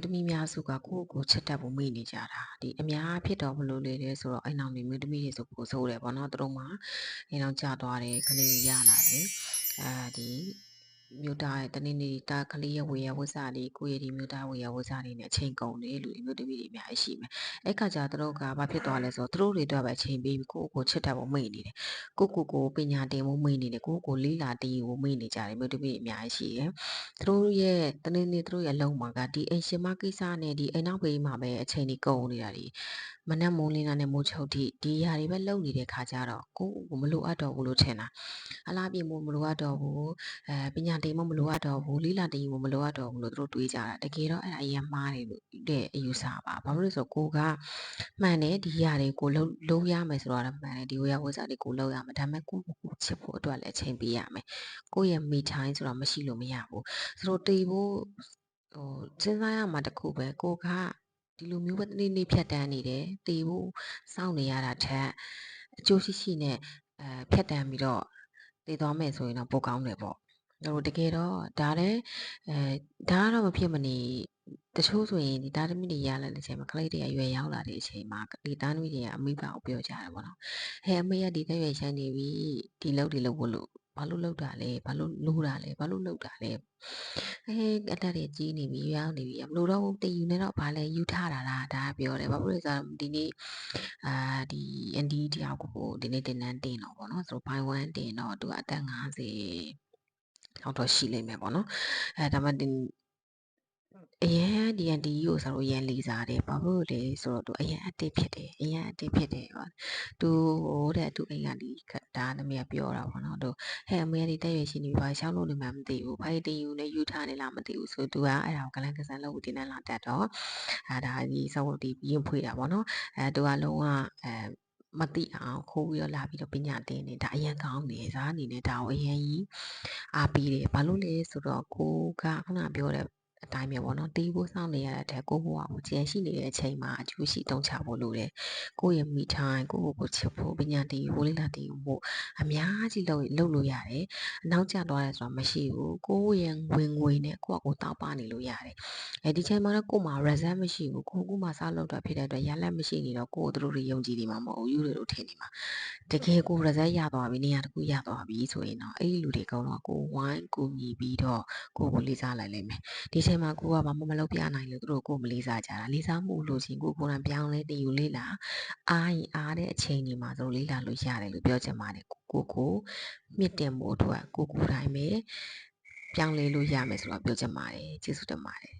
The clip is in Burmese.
တမီများစုကကိုချစ်တတ်ဖို့မေ့နေကြတာဒီအများဖြစ်တော့ဘလို့လေလဲဆိုတော့အိမ်အောင်တွေမျိုးသမီးတွေဆိုပိုဆိုးတယ်ပေါ့နော်သူတို့မှအိမ်အောင်ကြသွားတယ်ကလေးရလာတယ်ဒီမြို့သားရဲ့တနေ့နေ့တာကလေးရဲ့ဝေရဝတ်စားလေးကိုရဲ့ဒီမြို့သားဝေရဝတ်စားလေးနဲ့အချိန်ကုန်တယ်လူမျိုးသမီးတွေအများကြီးရှိမယ်အဲ့ခါကျသူတို့ကဘာဖြစ်သွားလဲဆိုတော့သူတို့တွေတော့ပဲအချိန်ပေးပြီးကိုချစ်တတ်ဖို့မေ့နေတယ်ကိုပညာတင်ဖို့မေ့နေတယ်ကိုလေးလာတင်ဖို့မေ့နေကြတယ်မြို့သမီးတွေအများကြီးရှိတယ်သူတို့ရဲ့တနေ့နေ့သူတို့ရဲ့အလုံးမှာကဒီအိမ်ရှင်မကိစ္စနဲ့ဒီအိမ်နောက်ဘေးမှာပဲအချိန်ကြီးကုန်နေတာဒီမနဲ့မိုးလင်းတာနဲ့မိုးချုပ်ထိဒီຢာတွေပဲလုံနေတဲ့ခါကျတော့ကိုမလိုအပ်တော့ဘူးလို့ထင်တာအလားပြေမို့မလိုအပ်တော့ဘူးပညာတင်မို့မလိုအပ်တော့ဘူးလေးလာတင်မို့မလိုအပ်တော့ဘူးလို့သူတို့တွေးကြတာတကယ်တော့အဲ့ဒါအရင်မှားတယ်လို့တဲ့အယူဆပါဘာလို့လဲဆိုတော့ကိုကမှန်တယ်ဒီຢာတွေကိုလုံးရမယ်ဆိုတော့မှန်တယ်ဒီဝေယဝစားတွေကိုလုံးရမယ်ဒါပေမဲ့ကိုချစ်ဖို့အတွက်လည်းအချိန်ပေးရမယ်ကိုရဲ့မိထိုင်းဆိုတော့မရှိလို့မရဘူးသူတို့တေးဖို့စဉ်းစားရမှာတခုပဲကိုကဒီလိုမျိုးပဲတနေ့နေ့ဖြတ်တန်းနေတယ်တေးဖို့စောင့်နေရတာထက်အကျိုးရှိနဲ့ဖြတ်တန်းပြီးတော့တေးသွားမယ်ဆိုရင်တော့ပိုကောင်းတယ်ပေါ့တို့တကယ်တော့ဒါလည်းဒါကတော့မဖြစ်မနေတချို့ဆိုရင်ဒီသားသမီးတွေရလာတဲ့အချိန်မှာကလေးတွေရွယ်ရောက်လာတဲ့အချိန်မှာဒီသားသမီးတွေကအမိဘကိုပြောကြတယ်ပေါ့နော်အမေကဒီတက်ရွယ်ဆိုင်နေပြီဒီလုပ်ဖို့လို့ဘာလို့လုပ်တာလဲဘာလို့လိုးတာလဲဘာလို့လုပ်တာလဲအတက်တွေကြီးနေပြီရောက်နေပြီမလို့တော့တယူနေတော့ဘာလဲယူထားတာလားဒါပြောတယ်ဘာဖြစ်လို့လဲဆိုတော့ဒီနေ့ဒီအန်ဒီတယောက်ကိုဒီနေ့တင်တန်းတင်တော့ပေါ့နော်ဆိုတော့ဘိုင်ဝမ်တင်တော့သူကအသက်50လောက်တော့ရှိလိမ့်မယ်ပေါ့နော်ဒါမှအရင်ဒီအန်တီကိုဆိုတော့အရင်လေးစားတယ်ဘာလို့လဲဆိုတော့သူအရင်အတစ်ဖြစ်တယ်ပေါ့သူတဲ့သူအိမ်ကဒီဒါနမီးကပြောတာပေါ့နော်သူအမေကဒီတက်ရွယ်ရှိနေပြီဘာရှောင်းလို့နေမှမသိဘူးဘာတင်ယူနေယူထားနေလားမသိဘူးဆိုသူကအဲ့ဒါကိုကလန်ကဆန်လို့တင်တန်းလာတတ်တော့ဒါဒီစောက်ဒီရင်ဖွေးတာပေါ့နော်သူကလုံးဝမသိအောင်ခိုးပြီးတော့လာပြီးတော့ပညာသင်နေဒါအရင်ကောင်းနေစားအနေနဲ့ဒါကိုအရင်ကြီးအားပေးတယ်ဘာလို့လဲဆိုတော့ကိုကခုနပြောတဲ့အတိုင်းပဲပေါ့နော်တီးဖို့စောင့်နေရတဲ့အတွက်ကိုဘဝကိုကျန်ရှိနေတဲ့အချိန်မှာအကျိုးရှိတုံးချဖို့လိုတယ်ကိုရဲ့မိထိုင်ကိုချစ်ဖို့ပညာတည်ဖို့လေးလာတည်ဖို့အများကြီးလုပ်လို့ရတယ်အနောက်ကျသွားတယ်ဆိုတာမရှိဘူးကိုရဲ့ဝင်ငွေနဲ့ကိုတောက်ပနေလို့ရတယ်ဒီချိန်မှာတော့ကိုမှ result မရှိဘူးကိုမှစလုပ်တာဖြစ်တဲ့အတွက်ရလက်မရှိနေတော့ကိုတို့တွေယုံကြည်နေမှာမဟုတ်ဘူးယူလို့ထင်နေမှာတကယ်ကို result ရသွားပြီနေရာတစ်ခုရသွားပြီဆိုရင်တော့အဲ့ဒီလူတွေအကုန်လုံးကိုဝိုင်းကူညီပြီးတော့ကိုလေးစားလိုက်လိမ့်မယ်ဒီချိန်မှာကိုကဘာမှမလုပ်ပြနိုင်လို့သူတို့ကိုမလေးစားကြတာလေးစားမှုလို့ချင်းကိုယ်တိုင်ပြောင်းလဲတည်ယူလေးလာအားရင်အားတဲ့အချိန်ဒီမှာသူတို့လေးလာလို့ရတယ်လို့ပြောချင်ပါတယ်ကိုမြင့်တင်ဖို့အတွက်ကိုယ်တိုင်ပဲပြောင်းလဲလို့ရမယ်ဆိုတော့ပြောချင်ပါတယ်ကျေးဇူးတင်ပါတယ်